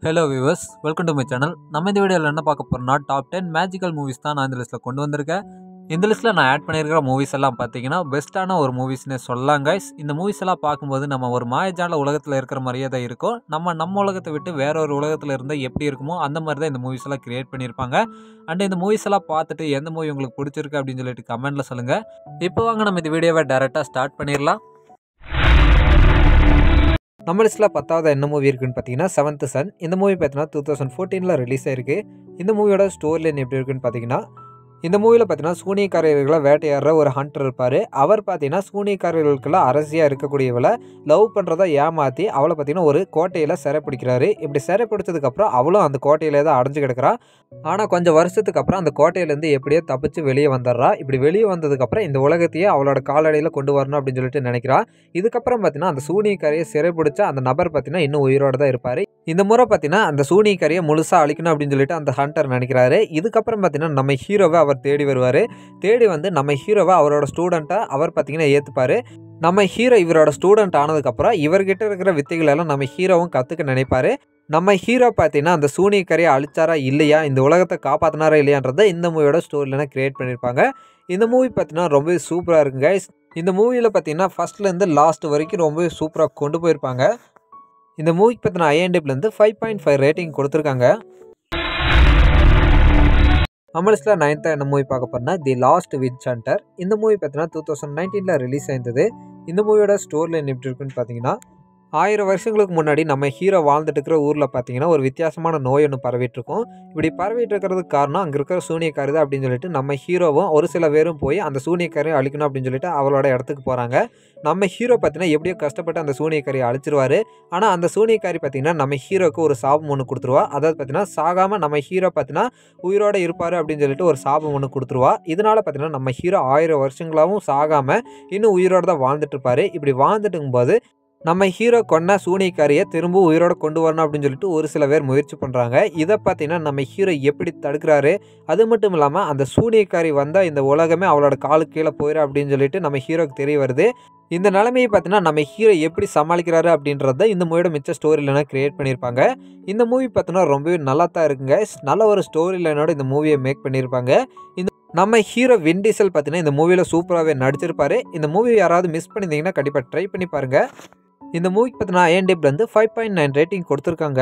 Hello viewers, welcome to my channel. நம்ம இந்த வீடியோவில் என்ன பார்க்க போகிறோம்னா டாப் 10 மேஜிக்கல் மூவிஸ் தான் நான் இந்த லிஸ்ட்டில் கொண்டு வந்திருக்கேன். இந்த லிஸ்ட்டில் நான் ஆட் பண்ணியிருக்கிற மூவிஸ் எல்லாம் பார்த்தீங்கன்னா பெஸ்ட்டான ஒரு மூவிஸ்னே சொல்லலாம் கைஸ். இந்த மூவிஸ் எல்லாம் பார்க்கும்போது நம்ம ஒரு மாயஜால உலகத்தில் இருக்கிற மாதிரியே தான் இருக்கும். நம்ம உலகத்தை விட்டு வேற ஒரு உலகத்தில் இருந்தால் எப்படி இருக்குமோ அந்த மாதிரி தான் இந்த மூவிஸ் எல்லாம் கிரியேட் பண்ணியிருப்பாங்க. அண்ட் இந்த மூவிஸ் எல்லாம் பார்த்துட்டு எந்த மூவி உங்களுக்கு பிடிச்சிருக்கு அப்படின்னு சொல்லிட்டு கமெண்ட்டில் சொல்லுங்கள். இப்போ வாங்க நம்ம இந்த வீடியோவை டேரெக்டாக ஸ்டார்ட் பண்ணிடலாம். நம்ம லிஸ்ட்டில் 10வது என்ன மூவி இருக்குன்னு பார்த்தீங்கன்னா செவன்த் சன். இந்த மூவி பார்த்தீங்கன்னா 2014 ரிலீஸ் ஆயிருக்கு. இந்த மூவியோட ஸ்டோரி லைன் எப்படி இருக்குன்னு பார்த்தீங்கன்னா, இந்த மூவியில் பார்த்தீங்கன்னா சூனியக்காரர்களை வேட்டையாடுற ஒரு ஹண்டர் இருப்பார். அவர் பார்த்தீங்கன்னா சூனியக்காரர்களுக்கெல்லாம் அரசியாக இருக்கக்கூடியவளை லவ் பண்ணுறதை ஏமாற்றி அவளை பார்த்தீங்கன்னா ஒரு கோட்டையில் சிறை பிடிக்கிறாரு. இப்படி சிறை பிடிச்சதுக்கப்புறம் அவளும் அந்த கோட்டையிலே தான் அடைஞ்சு கிடக்கிறா. ஆனால் கொஞ்சம் வருஷத்துக்கு அப்புறம் அந்த கோட்டையிலேருந்து எப்படியோ தப்பிச்சு வெளியே வந்துடுறா. இப்படி வெளியே வந்ததுக்கப்புறம் இந்த உலகத்தையே அவளோட காலடியில் கொண்டு வரணும் அப்படின்னு சொல்லிட்டு நினைக்கிறா. இதுக்கப்புறம் பார்த்தீங்கன்னா அந்த சூனியக்காரியை சிறை பிடிச்ச அந்த நபர் பார்த்தீங்கன்னா இன்னும் உயிரோடு தான் இருப்பார். இந்த முறை பார்த்தீங்கன்னா அந்த சூனியக்காரியை முழுசாக அழிக்கணும் அப்படின்னு சொல்லிட்டு அந்த ஹண்டர் நினைக்கிறாரு. இதுக்கப்புறம் பார்த்தீங்கன்னா நம்ம ஹீரோவை அவர் தேடி வருவார். தேடி வந்து நம்ம ஹீரோவை அவரோட ஸ்டூடெண்ட்டாக அவர் பார்த்தீங்கன்னா ஏற்றுப்பார். நம்ம ஹீரோ இவரோட ஸ்டூடெண்ட் ஆனதுக்கப்புறம் இவர்கிட்ட இருக்கிற வித்தைகள் எல்லாம் நம்ம ஹீரோவும் கற்றுக்க நினைப்பார். நம்ம ஹீரோ பார்த்தீங்கன்னா அந்த சூனியக்காரியை அழிச்சாரா இல்லையா, இந்த உலகத்தை காப்பாற்றினாரா இல்லையான்றதை இந்த மூவியோட ஸ்டோரியில் கிரியேட் பண்ணியிருப்பாங்க. இந்த மூவி பார்த்தீங்கன்னா ரொம்பவே சூப்பராக இருக்குங்க கைஸ். இந்த மூவியில் பார்த்தீங்கன்னா ஃபஸ்ட்லேருந்து லாஸ்ட் வரைக்கும் ரொம்பவே சூப்பராக கொண்டு போயிருப்பாங்க. இந்த மூவிக்கு பார்த்தீங்கன்னா IMDbலேருந்து 5.5 ரேட்டிங் கொடுத்துருக்காங்க. நம்ம லிஸ்ட்டில் 9th என்ன மூவி பார்க்க போகிறோம்னா தி லாஸ்ட் விட்ச் ஹண்டர். இந்த மூவி பார்த்தீங்கன்னா 2019 ரிலீஸ் ஆயிருந்தது. இந்த மூவியோட ஸ்டோரி லைன் எப்படி இருக்குன்னு பார்த்தீங்கன்னா, 1000 வருஷங்களுக்கு முன்னாடி நம்ம ஹீரோ வாழ்ந்துட்டு இருக்கிற ஊரில் பார்த்தீங்கன்னா ஒரு வித்தியாசமான நோய் ஒன்று பரவிட்டு இருக்கும். இப்படி பரவிட்டு இருக்கிறதுக்கு காரணம் அங்கே இருக்கிற சூனியக்காரி தான் அப்படின்னு சொல்லிட்டு நம்ம ஹீரோவும் ஒரு சில பேரும் போய் அந்த சூனியக்காரியை அழிக்கணும் அப்படின்னு சொல்லிட்டு அவளோட இடத்துக்கு போகிறாங்க. நம்ம ஹீரோ பார்த்தீங்கன்னா எப்படியோ கஷ்டப்பட்டு அந்த சூனியக்காரியை அழிச்சிருவாரு. ஆனால் அந்த சூனியக்காரி பார்த்தீங்கன்னா நம்ம ஹீரோக்கு ஒரு சாபம் ஒன்று கொடுத்துருவா. அதாவது பார்த்தீங்கன்னா சாகாமல் நம்ம ஹீரோ பார்த்தீங்கன்னா உயிரோடு இருப்பார் அப்படின்னு சொல்லிட்டு ஒரு சாபம் ஒன்று கொடுத்துருவா. இதனால் பார்த்தீங்கன்னா நம்ம ஹீரோ 1000 வருஷங்களாகவும் சாகாமல் இன்னும் உயிரோடு தான் வாழ்ந்துட்டு இருப்பார். இப்படி வாழ்ந்துட்டு இருக்கும்போது நம்ம ஹீரோ கொன்ன சூனியக்காரியை திரும்ப உயிரோடு கொண்டு வரணும் அப்படின்னு சொல்லிட்டு ஒரு சில பேர் முயற்சி பண்ணுறாங்க. இதை பார்த்தீங்கன்னா நம்ம ஹீரோ எப்படி தடுக்கிறாரு, அது மட்டும் இல்லாமல் அந்த சூனியக்காரி வந்தால் இந்த உலகமே அவளோட காலுக்கு கீழே போயிடும் அப்படின்னு சொல்லிட்டு நம்ம ஹீரோக்கு தெரிய வருது. இந்த நிலைமையை பார்த்தீங்கன்னா நம்ம ஹீரோ எப்படி சமாளிக்கிறாரு அப்படின்றத இந்த மூவியோட மிச்ச ஸ்டோரி லைனாக கிரியேட் பண்ணியிருப்பாங்க. இந்த மூவி பார்த்தீங்கன்னா ரொம்பவே நல்லா தான் இருக்குங்க. நல்ல ஒரு ஸ்டோரி லைனோட இந்த மூவியை மேக் பண்ணியிருப்பாங்க. இந்த நம்ம ஹீரோ வின் டீசல் பார்த்தீங்கன்னா இந்த மூவியில் சூப்பராகவே நடிச்சிருப்பாரு. இந்த மூவி யாராவது மிஸ் பண்ணியிருந்தீங்கன்னா கண்டிப்பாக ட்ரை பண்ணி பாருங்கள். இந்த மூவிக்கு பார்த்தீங்கன்னா IMDbலேருந்து 5.9 ரேட்டிங் கொடுத்துருக்காங்க.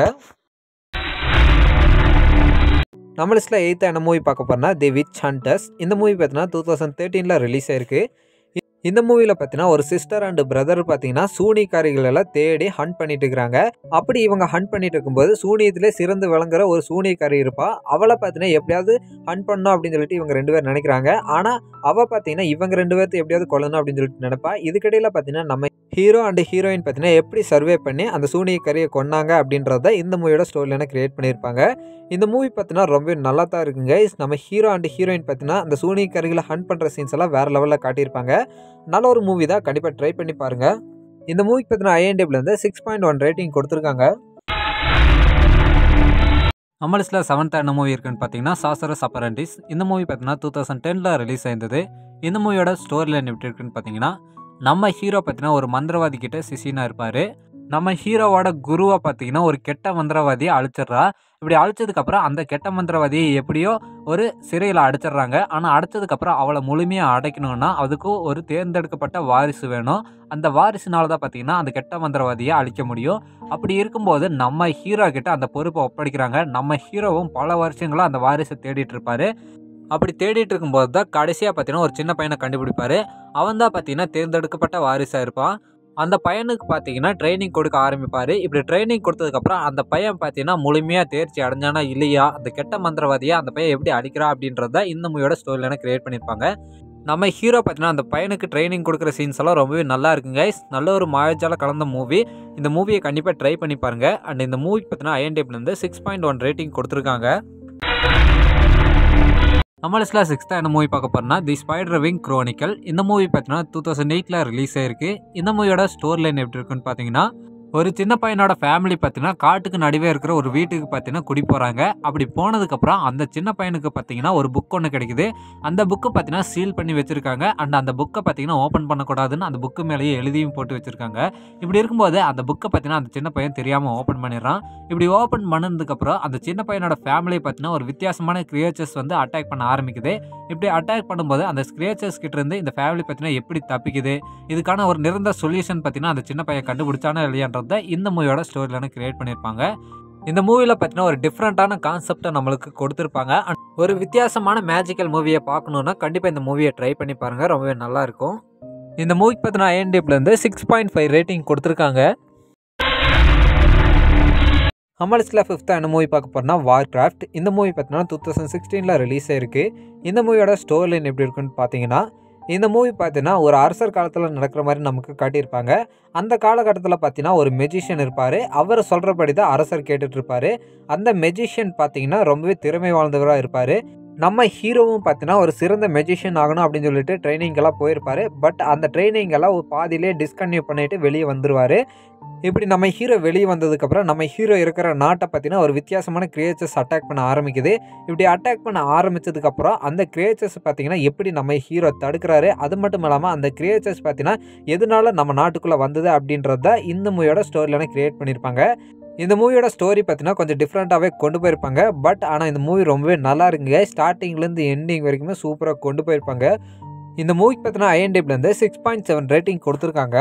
நம்ம லிஸ்ட்டில் 8th என்ன மூவி பார்க்க போகிறோம்னா தி விட்ச் ஹண்டர்ஸ். இந்த மூவி பார்த்தீங்கன்னா 2013 ரிலீஸ் ஆயிருக்கு. இந்த மூவியில் பார்த்தீங்கன்னா ஒரு சிஸ்டர் அண்ட் பிரதர் பார்த்தீங்கன்னா சூனியக்காரிகள் எல்லாம் தேடி ஹண்ட் பண்ணிட்டு இருக்கிறாங்க. அப்படி இவங்க ஹண்ட் பண்ணிட்டு இருக்கும்போது சூனியத்திலே சிறந்து விளங்குற ஒரு சூனியக்காரி இருப்பா. அவளை பார்த்தீங்கன்னா எப்படியாவது ஹண்ட் பண்ணணும் அப்படின்னு சொல்லிட்டு இவங்க 2 பேர் நினைக்கிறாங்க. ஆனால் அவள் பார்த்தீங்கன்னா இவங்க 2 பேர்த்து எப்படியாவது கொல்லணும் அப்படின்னு சொல்லிட்டு நினைப்பா. இதுக்கிடையில் பார்த்தீங்கன்னா நம்ம ஹீரோ அண்ட் ஹீரோயின் பார்த்தீங்கன்னா எப்படி சர்வே பண்ணி அந்த சூனியக்காரியை கொன்னாங்க அப்படின்றத இந்த மூவியோட ஸ்டோரியில் கிரியேட் பண்ணியிருப்பாங்க. இந்த மூவி பார்த்தீங்கன்னா ரொம்ப நல்லா தான் இருக்குங்க. நம்ம ஹீரோ அண்ட் ஹீரோயின் பார்த்தீங்கன்னா அந்த சூனியக்காரிகளை ஹண்ட் பண்ணுற சீன்ஸ் எல்லாம் வேறு லெவலில் காட்டியிருப்பாங்க. நல்ல ஒரு மூவி தான், கண்டிப்பாக ட்ரை பண்ணி பாருங்கள். இந்த மூவிக்கு பார்த்தீங்கன்னா IMDbலேருந்து 6.1 ரேட்டிங் கொடுத்துருக்காங்க. நம்ம லிஸ்ட்டில் 7th என்ன மூவி இருக்குன்னு பார்த்தீங்கன்னா சாசரஸ் அப்பரண்டிஸ். இந்த மூவி பார்த்தீங்கன்னா 2010 ரிலீஸ் ஆயிருந்தது. இந்த மூவியோட ஸ்டோரி லைன் எப்படி இருக்குன்னு பார்த்தீங்கன்னா, நம்ம ஹீரோ பார்த்தீங்கன்னா ஒரு மந்திரவாதி கிட்ட சிசினா இருப்பார். நம்ம ஹீரோவோட குருவை பார்த்தீங்கன்னா ஒரு கெட்ட மந்திரவாதியை அழிச்சிட்றா. இப்படி அழிச்சதுக்கப்புறம் அந்த கெட்ட மந்திரவாதியை எப்படியோ ஒரு சிறையில் அடைச்சிட்றாங்க. ஆனால் அடைச்சதுக்கப்புறம் அவளை முழுமையாக அடைக்கணும்னா அதுக்கு ஒரு தேர்ந்தெடுக்கப்பட்ட வாரிசு வேணும். அந்த வாரிசுனால தான் பார்த்தீங்கன்னா அந்த கெட்ட மந்திரவாதியை அழிக்க முடியும். அப்படி இருக்கும்போது நம்ம ஹீரோ கிட்ட அந்த பொறுப்பை ஒப்படைக்கிறாங்க. நம்ம ஹீரோவும் பல வருஷங்களாக அந்த வாரிசை தேடிட்டு இருப்பார். அப்படி தேடிட்டு இருக்கும்போது தான் கடைசியாக பார்த்தீங்கன்னா ஒரு சின்ன பையனை கண்டுபிடிப்பார். அவன் தான் பார்த்தீங்கன்னா தேர்ந்தெடுக்கப்பட்ட வாரிசாக இருப்பான். அந்த பையனுக்கு பார்த்தீங்கன்னா ட்ரைனிங் கொடுக்க ஆரம்பிப்பார். இப்படி ட்ரைனிங் கொடுத்ததுக்கப்புறம் அந்த பையன் பார்த்தீங்கன்னா முழுமையாக தேர்ச்சி அடைஞ்சானா இல்லையா, அந்த கெட்ட மந்திரவாதியை அந்த பையன் எப்படி அடிக்கிறா அப்படின்றத இந்த மூவியோட ஸ்டோரியில் கிரியேட் பண்ணியிருப்பாங்க. நம்ம ஹீரோ பார்த்தீங்கன்னா அந்த பையனுக்கு ட்ரைனிங் கொடுக்குற சீன்ஸ் எல்லாம் ரொம்பவே நல்லா இருக்குங்க. நல்ல ஒரு மாயஜால கலந்த மூவி. இந்த மூவியை கண்டிப்பாக ட்ரை பண்ணி பாருங்கள். அண்ட் இந்த மூவிக்கு பார்த்தீங்கன்னா IMDbலேருந்து 6.1 ரேட்டிங் கொடுத்துருக்காங்க. நம்ம லிஸ்ட்டில் 6th என்ன மூவி பார்க்க போகிறோம்னா தி ஸ்பைடர் விங் குரோனிக்கல். இந்த மூவி பார்த்தீங்கன்னா 2008 ரிலீஸ் ஆயிருக்கு. இந்த மூவியோட ஸ்டோரி லைன் எப்படி இருக்குன்னு பார்த்தீங்கன்னா, ஒரு சின்ன பையனோட ஃபேமிலி பார்த்தீங்கன்னா, காட்டுக்கு நடுவே இருக்கிற ஒரு வீட்டுக்கு பார்த்தீங்கன்னா குடி போறாங்க. அப்படி போனதுக்கப்புறம் அந்த சின்ன பையனுக்கு பார்த்தீங்கன்னா, ஒரு புக் ஒண்ணு கிடைக்குது. அந்த புக்க பார்த்தீங்கன்னா சீல் பண்ணி வச்சிருக்காங்க. அண்ட் அந்த புக்க பார்த்தீங்கன்னா ஓப்பன் பண்ணக்கூடாதுன்னு அந்த புக்கு மேலேயே எழுதியும் போட்டு வச்சிருக்காங்க. இப்படி இருக்கும்போது அந்த புக்க பார்த்தீங்கன்னா, அந்த சின்ன பையன் தெரியாம ஓப்பன் பண்ணிடுறான். இப்படி ஓப்பன் பண்ணதுக்கப்புறம் அந்த சின்ன பையனோட ஃபேமிலிய பார்த்தீங்கன்னா, ஒரு வித்தியாசமான கிரியேச்சர்ஸ் வந்து அட்டாக் பண்ண ஆரம்பிக்குது. இப்படி அட்டாக் பண்ணும்போது அந்த கிரியேச்சர்ஸ் கிட்ட இருந்து இந்த ஃபேமிலி பார்த்தீங்கன்னா எப்படி தப்பிக்குது? இதுக்கான ஒரு நிரந்தர சொல்யூஷன் பார்த்தீங்கன்னா, அந்த சின்ன பையன் கண்டுபிடிச்சானா இல்லையான்றத இந்த மூவியோட ஸ்டோரி லைன கிரியேட் பண்ணியிருப்பாங்க. இந்த மூவில பார்த்தீங்கன்னா, ஒரு டிஃபரண்டான கான்செப்ட்ட நம்மளுக்கு கொடுத்திருப்பாங்க. ஒரு வித்தியாசமான மேஜிக்கல் மூவிய பார்க்கணும்னா கண்டிப்பா இந்த மூவிய ட்ரை பண்ணி பாருங்க. ரொம்பவே நல்லா இருக்கும். இந்த மூவிக்கு பார்த்தீங்கன்னா, IMDbல இருந்து 6.5 ரேட்டிங் கொடுத்திருக்காங்க. நம்ம லிஸ்ட்ல 5th என்ன மூவி பார்க்க போறோம்னா வார்கிராஃப்ட். இந்த மூவி பார்த்தீங்கன்னா 2016ல ரிலீஸ் ஆயிருக்கு. இந்த மூவியோட ஸ்டோரி லைன் எப்படி இருக்குன்னு பார்த்தீங்கன்னா, இந்த மூவி பார்த்தீங்கன்னா ஒரு அரசர் காலத்தில் நடக்கிற மாதிரி நமக்கு காட்டியிருப்பாங்க. அந்த காலகட்டத்தில் பார்த்தீங்கன்னா ஒரு மெஜிஷியன் இருப்பார். அவர் சொல்கிறபடி தான் அரசர் கேட்டுட்டு இருப்பார். அந்த மெஜிஷியன் பார்த்தீங்கன்னா ரொம்பவே திறமை வாய்ந்தவராக இருப்பார். நம்ம ஹீரோவும் பார்த்தீங்கன்னா ஒரு சிறந்த மெஜிஷியன் ஆகணும் அப்படின்னு சொல்லிட்டு ட்ரைனிங்கெல்லாம் போயிருப்பார். பட் அந்த ட்ரைனிங்கெல்லாம் ஒரு பாதியிலே டிஸ்கன்டினியூ பண்ணிட்டு வெளியே வந்துருவார். இப்படி நம்ம ஹீரோ வெளியே வந்ததுக்கப்புறம் நம்ம ஹீரோ இருக்கிற நாட்டை பார்த்தீங்கன்னா ஒரு வித்தியாசமான கிரியேச்சர்ஸ் அட்டாக் பண்ண ஆரம்பிக்குது. இப்படி அட்டாக் பண்ண ஆரம்பித்ததுக்கப்புறம் அந்த கிரியேச்சர்ஸ் பார்த்தீங்கன்னா எப்படி நம்ம ஹீரோ தடுக்கிறாரு, அது மட்டும் இல்லாமல் அந்த கிரியேச்சர்ஸ் பார்த்தீங்கன்னா எதனால நம்ம நாட்டுக்குள்ளே வந்தது அப்படின்றத இந்த மூவியோட ஸ்டோரியிலான கிரியேட் பண்ணியிருப்பாங்க. இந்த மூவியோட ஸ்டோரி பார்த்தீங்கன்னா கொஞ்சம் டிஃப்ரெண்ட்டாகவே கொண்டு போயிருப்பாங்க. பட் ஆனால் இந்த மூவி ரொம்பவே நல்லா இருக்குங்க. ஸ்டார்டிங்லேருந்து எண்டிங் வரைக்குமே சூப்பராக கொண்டு போயிருப்பாங்க. இந்த மூவிக்கு பார்த்தீங்கன்னா IMDbல இருந்து 6.7 ரேட்டிங் கொடுத்துருக்காங்க.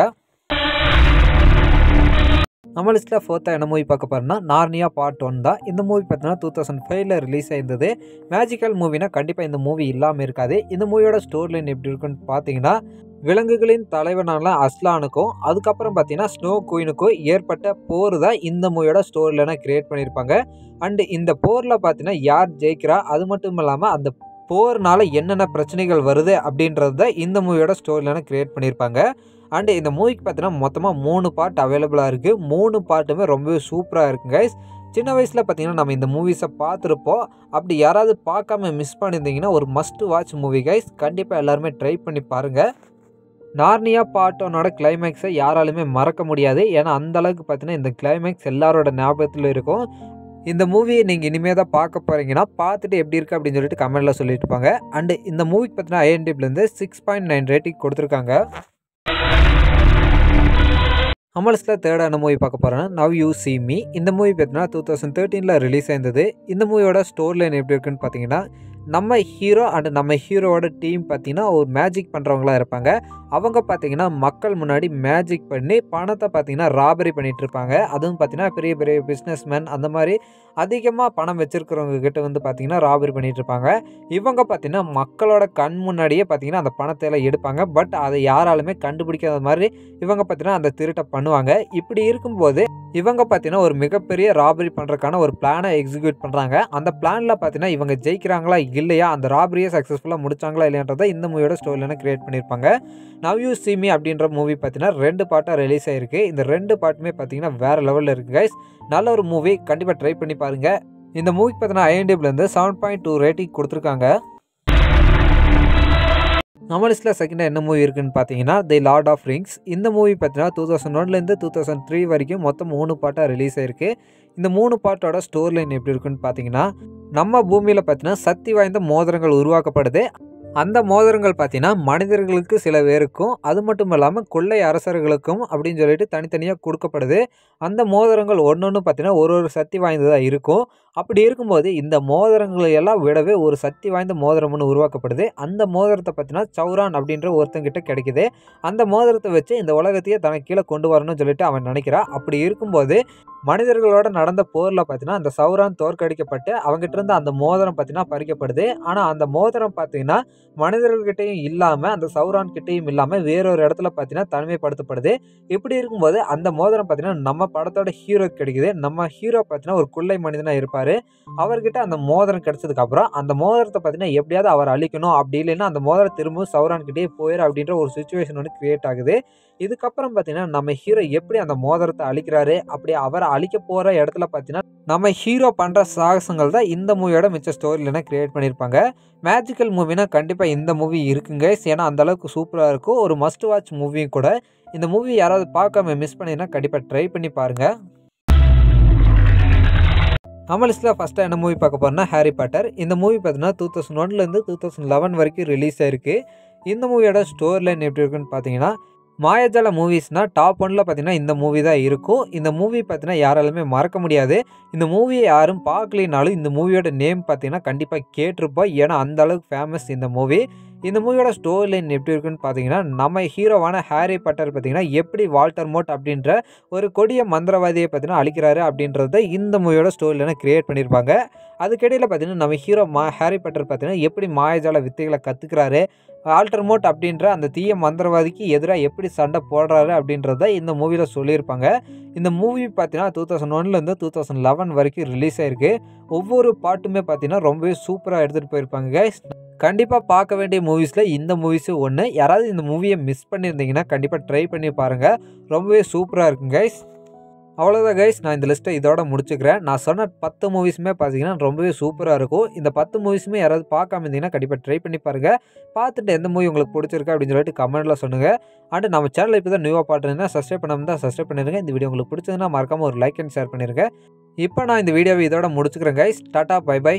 நம்ம லிஸ்ட்டில் 4th என்ன மூவி பார்க்க போகிறோம்னா நார்னியா பார்ட் 1 தான். இந்த மூவி பார்த்தீங்கன்னா 2005ல் ரிலீஸ் ஆயிருந்தது. மேஜிக்கல் மூவினா கண்டிப்பாக இந்த மூவி இல்லாமல் இருக்காது. இந்த மூவியோட ஸ்டோரி லைன் எப்படி இருக்குன்னு பார்த்தீங்கன்னா, விலங்குகளின் தலைவனான அஸ்லானுக்கும் அதுக்கப்புறம் பார்த்தீங்கன்னா ஸ்னோ குயினுக்கும் ஏற்பட்ட போர் தான் இந்த மூவியோட ஸ்டோரி லைனை கிரியேட் பண்ணியிருப்பாங்க. அண்டு இந்த போரில் பார்த்தீங்கன்னா யார் ஜெயிக்கிறா, அது மட்டும் இல்லாமல் அந்த போர்னால என்னென்ன பிரச்சனைகள் வருது அப்படின்றது தான் இந்த மூவியோட ஸ்டோரி லைனை கிரியேட் பண்ணியிருப்பாங்க. அண்டு இந்த மூவிக்கு பார்த்தீங்கன்னா மொத்தமாக 3 பார்ட் அவைலபிளாக இருக்குது. 3 பார்ட்டுமே ரொம்பவே சூப்பராக இருக்குங்க கைஸ். சின்ன வயசில் பார்த்தீங்கன்னா நம்ம இந்த மூவிஸை பார்த்துருப்போம். அப்படி யாராவது பார்க்காம மிஸ் பண்ணியிருந்தீங்கன்னா ஒரு மஸ்ட் வாட்ச் மூவி கைஸ். கண்டிப்பாக எல்லாருமே ட்ரை பண்ணி பாருங்கள். நார்னியா பார்ட் 1ஓட கிளைமேக்ஸை யாராலுமே மறக்க முடியாது. ஏன்னா அந்தளவுக்கு பார்த்தீங்கன்னா இந்த கிளைமேக்ஸ் எல்லாரோட ஞாபகத்தில் இருக்கும். இந்த மூவியை நீங்கள் இனிமேல் தான் பார்க்க போகிறீங்கன்னா பார்த்துட்டு எப்படி இருக்குது அப்படின்னு சொல்லிட்டு கமெண்ட்டில் சொல்லிட்டு போங்க. அண்டு இந்த மூவிக்கு பார்த்தீங்கன்னா IMDbலேருந்து 6.9 ரேட்டிங் கொடுத்துருக்காங்க. நம்ம லிஸ்ட்டில் 3rd என்ன மூவி பார்க்க போகிறோன்னா நவ் யூ சீ மீ. இந்த மூவி பார்த்தீங்கன்னா 2013ல் ரிலீஸ் ஆயிருந்தது. இந்த மூவியோட ஸ்டோரி லைன் எப்படி இருக்குன்னு பார்த்தீங்கன்னா, நம்ம ஹீரோ அண்ட் நம்ம ஹீரோவோட டீம் பார்த்தீங்கன்னா ஒரு மேஜிக் பண்ணுறவங்களா இருப்பாங்க. அவங்க பார்த்தீங்கன்னா மக்கள் முன்னாடி மேஜிக் பண்ணி பணத்தை பார்த்தீங்கன்னா ராபரி பண்ணிகிட்டு இருப்பாங்க. அதுவும் பார்த்தீங்கன்னா பெரிய பெரிய பிஸ்னஸ்மேன் அந்த மாதிரி அதிகமாக பணம் வச்சுருக்கிறவங்க கிட்ட வந்து பார்த்தீங்கன்னா ராபரி பண்ணிகிட்டு இருப்பாங்க. இவங்க பார்த்தீங்கன்னா மக்களோட கண் முன்னாடியே பார்த்தீங்கன்னா அந்த பணத்தை எல்லாம் எடுப்பாங்க. பட் அதை யாராலுமே கண்டுபிடிக்காத மாதிரி இவங்க பார்த்தீங்கன்னா அந்த திருட்டை பண்ணுவாங்க. இப்படி இருக்கும்போது இவங்க பார்த்தீங்கன்னா ஒரு மிகப்பெரிய ராபரி பண்ணுறதுக்கான ஒரு பிளானை எக்ஸிக்யூட் பண்ணுறாங்க. அந்த பிளானில் பார்த்தீங்கன்னா இவங்க ஜெயிக்கிறாங்களா இல்லையா, அந்த ராபரியை சக்ஸஸ்ஃபுல்லாக முடிச்சாங்களா இல்லையான்றதை இந்த மூவியோட ஸ்டோரியில கிரியேட் பண்ணியிருப்பாங்க. நவ் யூ சீ மீ அப்படின்ற மூவி பார்த்தீங்கன்னா 2 பார்ட்டாக ரிலீஸ் ஆயிருக்கு. இந்த 2 பார்ட்டுமே பார்த்தீங்கன்னா வேறு லெவலில் இருக்குது கைஸ். நல்ல ஒரு மூவி, கண்டிப்பாக ட்ரை பண்ணி பாருங்கள். இந்த மூவிக்கு பார்த்தீங்கன்னா IMDbலேருந்து 7.2 ரேட்டிங் கொடுத்துருக்காங்க. நம்ம லிஸ்ட்டில் செகண்டாக என்ன மூவி இருக்குன்னு பார்த்தீங்கன்னா தி லார்ட் ஆஃப் ரிங்ஸ். இந்த மூவி பார்த்தீங்கன்னா 2001லேருந்து 2003 வரைக்கும் மொத்தம் 3 பார்ட்டாக ரிலீஸ் ஆயிருக்கு. இந்த 3 பார்ட்டோட ஸ்டோரி லைன் எப்படி இருக்குன்னு பார்த்தீங்கன்னா, நம்ம பூமியில் பார்த்தீங்கன்னா சக்தி வாய்ந்த மோதிரங்கள் உருவாக்கப்படுது. அந்த மோதிரங்கள் பார்த்தீங்கன்னா மனிதர்களுக்கு சில பேருக்கும் அது மட்டும் இல்லாமல் கொள்ளை அரசர்களுக்கும் அப்படின்னு சொல்லிட்டு தனித்தனியாக கொடுக்கப்படுது. அந்த மோதிரங்கள் ஒன்று பார்த்தீங்கன்னா ஒரு சக்தி வாய்ந்ததாக இருக்கும். அப்படி இருக்கும்போது இந்த மோதிரங்களை எல்லாம் விடவே ஒரு சக்தி வாய்ந்த மோதிரம் ஒன்று உருவாக்கப்படுது. அந்த மோதிரத்தை பார்த்தீங்கன்னா சௌரான் அப்படின்ற ஒருத்தங்கிட்ட கிடைக்குது. அந்த மோதிரத்தை வச்சு இந்த உலகத்தையே தனக்கு கீழே கொண்டு வரணும்னு சொல்லிட்டு அவன் நினைக்கிறான். அப்படி இருக்கும்போது மனிதர்களோட நடந்த போரில் பார்த்தீங்கன்னா அந்த சௌரான் தோற்கடிக்கப்பட்டு அவங்ககிட்ட இருந்து அந்த மோதிரம் பார்த்தீங்கன்னா பறிக்கப்படுது. ஆனால் அந்த மோதிரம் பார்த்தீங்கன்னா மனிதர்கள்கிட்டையும் இல்லாமல் அந்த சௌரான் கிட்டையும் இல்லாமல் வேறொரு இடத்துல பார்த்தீங்கன்னா தனிமைப்படுத்தப்படுது. இப்படி இருக்கும்போது அந்த மோதிரம் பார்த்தீங்கன்னா நம்ம படத்தோட ஹீரோ கிடைக்குது. நம்ம ஹீரோ பார்த்தீங்கன்னா ஒரு கொள்ளை மனிதனாக இருப்பார். இருப்பார். அவர்கிட்ட அந்த மோதிரம் கிடச்சதுக்கப்புறம் அந்த மோதிரத்தை பார்த்தீங்கன்னா எப்படியாவது அவர் அழிக்கணும், அப்படி இல்லைன்னா அந்த மோதிரம் திரும்பவும் சௌரான்கிட்டே போயிடும் அப்படின்ற ஒரு சுச்சுவேஷன் வந்து கிரியேட் ஆகுது. இதுக்கப்புறம் பார்த்தீங்கன்னா நம்ம ஹீரோ எப்படி அந்த மோதிரத்தை அழிக்கிறாரு, அப்படி அவரை அழிக்க போகிற இடத்துல பார்த்தீங்கன்னா நம்ம ஹீரோ பண்ணுற சாகசங்கள் தான் இந்த மூவியோட மிச்ச ஸ்டோரியிலனா கிரியேட் பண்ணியிருப்பாங்க. மேஜிக்கல் மூவினா கண்டிப்பாக இந்த மூவி இருக்குங்க. ஏன்னா அந்தளவுக்கு சூப்பராக இருக்கும். ஒரு மஸ்ட் வாட்ச் மூவியும் கூட. இந்த மூவி யாராவது பார்க்காம மிஸ் பண்ணினா கண்டிப்பாக ட்ரை பண்ணி பாருங்கள். நம்ம லிஸ்ட்டில் ஃபஸ்ட்டாக என்ன மூவி பார்க்க போகிறோம்னா ஹாரி பாட்டர். இந்த மூவி பார்த்தீங்கன்னா 2001லேருந்து 2011 வரைக்கும் ரிலீஸ் ஆயிருக்கு. இந்த மூவியோட ஸ்டோரி லைன் எப்படி இருக்குன்னு பார்த்தீங்கன்னா, மாயாஜால மூவிஸ்னால் டாப் 1ல் பார்த்தீங்கன்னா இந்த மூவி தான் இருக்கும். இந்த மூவி பார்த்தீங்கன்னா யாராலுமே மறக்க முடியாது. இந்த மூவியை யாரும் பார்க்கலினாலும் இந்த மூவியோட நேம் பார்த்தீங்கன்னா கண்டிப்பாக கேட்டிருப்போம். ஏன்னா அந்த அளவுக்கு ஃபேமஸ் இந்த மூவி. இந்த மூவியோட ஸ்டோரி லைன் எப்படி இருக்குன்னு பார்த்தீங்கன்னா, நம்ம ஹீரோவான ஹாரி பாட்டர் பார்த்தீங்கன்னா எப்படி வால்டர் மோட் அப்படின்ற ஒரு கொடிய மந்திரவாதியை பார்த்தீங்கன்னா அழிக்கிறாரு அப்படின்றத இந்த மூவியோட ஸ்டோரி லைனை கிரியேட் பண்ணியிருப்பாங்க. அதுக்கிடையில் பார்த்தீங்கன்னா நம்ம ஹீரோ ஹாரி பாட்டர் பார்த்தீங்கன்னா எப்படி மாயாஜால வித்தைகளை கற்றுக்கிறாரு, வால்டர் மோட் அப்படின்ற அந்த தீய மந்திரவாதிக்கு எதிராக எப்படி சண்டை போடுறாரு அப்படின்றத இந்த மூவியில் சொல்லியிருப்பாங்க. இந்த மூவி பார்த்தீங்கன்னா 2001லேருந்து 2011 வரைக்கும் ரிலீஸ் ஆயிருக்கு. ஒவ்வொரு பாட்டுமே பார்த்தீங்கன்னா ரொம்பவே சூப்பராக எடுத்துகிட்டு போயிருப்பாங்க கைஸ். கண்டிப்பாக பார்க்க வேண்டிய மூவிஸில் இந்த மூவிஸும் ஒன்று. யாராவது இந்த மூவியை மிஸ் பண்ணியிருந்தீங்கன்னா கண்டிப்பாக ட்ரை பண்ணி பாருங்கள். ரொம்பவே சூப்பராக இருக்கும் கைஸ். அவ்வளோதான் கைஸ், நான் இந்த லிஸ்ட்டை இதோட முடிச்சுக்கிறேன். நான் சொன்ன 10 மூவிஸுமே பார்த்தீங்கன்னா ரொம்பவே சூப்பராக இருக்கும். இந்த 10 மூவிஸுமே யாராவது பார்க்காம இருந்தீங்கன்னா கண்டிப்பாக ட்ரை பண்ணி பாருங்கள். பார்த்துட்டு எந்த மூவி உங்களுக்கு பிடிச்சிருக்கு அப்படின்னு சொல்லிட்டு கமெண்ட்டில் சொல்லுங்கள். அண்ட் நம்ம சேனல் இப்போ தான் நியூவாக பார்த்துருந்தீங்கன்னா சப்ஸ்கிரைப் பண்ணாமல் தான் சப்ஸ்கிரைப் பண்ணிடுங்க. இந்த வீடியோ உங்களுக்கு பிடிச்சதுன்னா மறக்காமல் ஒரு லைக் அண்ட் ஷேர் பண்ணிடுங்க. இப்போ நான் இந்த வீடியோவை இதோட முடிச்சுக்கிறேன் கைஸ். Tata bye by.